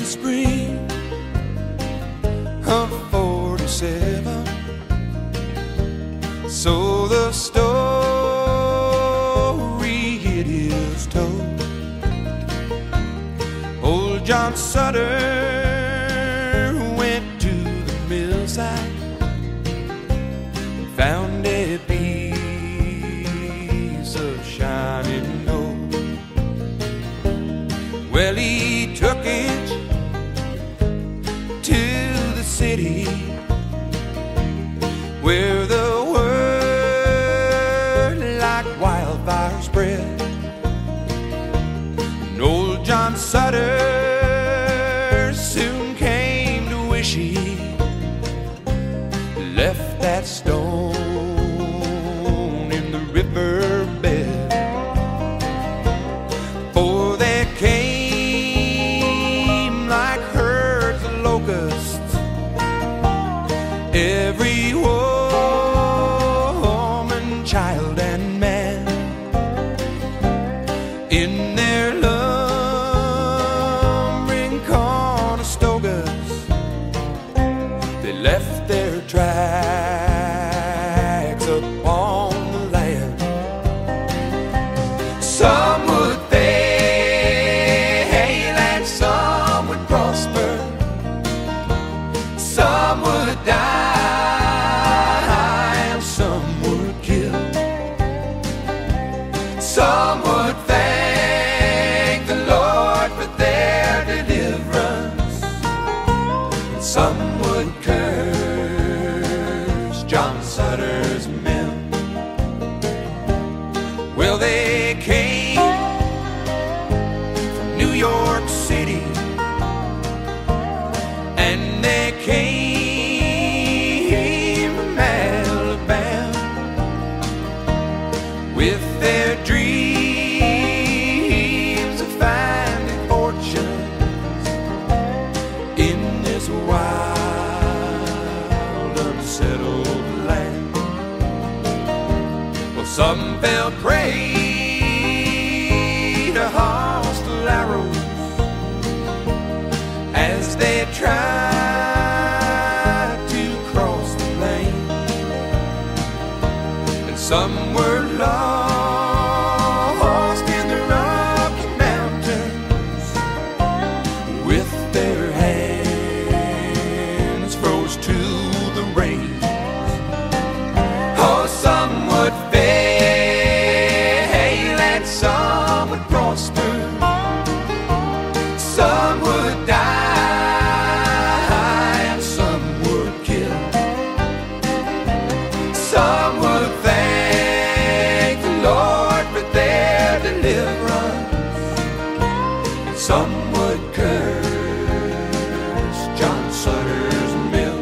the spring of '47. So the story it is told. Old John Sutter went to the millside, found a piece of shining gold. Well, he took it to the city where the word like wildfire spread. And old John Sutter soon came to wish he left that stone in the riverbed. For there came like herds of locusts every woman, child, and man. In their lumbering Conestogas, they left their tracks upon the land. Some would fail and some would prosper. Some would die and some would kill. Some would thank the Lord for their deliverance. Some would curse John Sutter's men. Well, they came from New York City, and they came from Alabama with their dreams of finding fortunes in this wild, unsettled land. Well, some fell prey to hostile arrows as they tried to cross the plain, and some were lost in the Rocky Mountains with their hands froze to the rain. Oh, some would fail and some would prosper. Some would die and some would kill. Some would thank the Lord for their deliverance. Some would curse John Sutter's mill.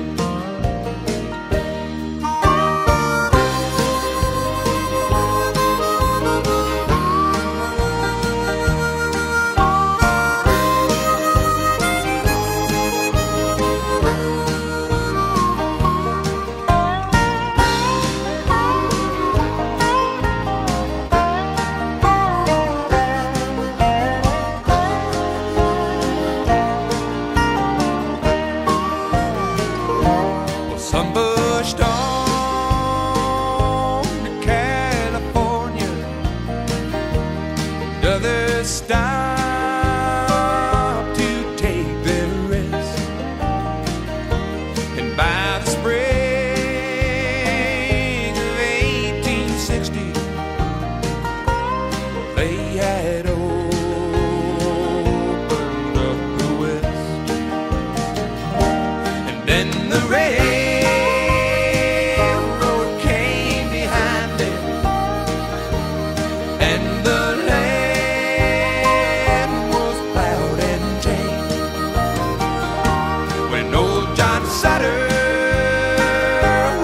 Some pushed on to California, and others stopped to take their rest. And by the spring of 1860, they had opened up the West. And then the railroad came behind them, and the land was plowed and tamed. When old John Sutter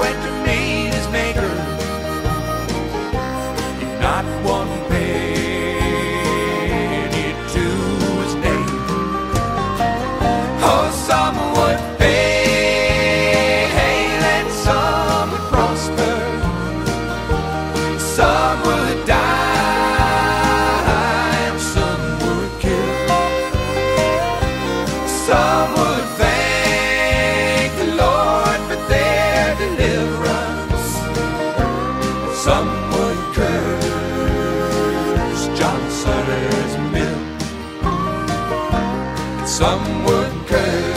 went to meet his maker, he not one penny to his name. Oh, some would fail and some would prosper. Some would die and some would kill. curve.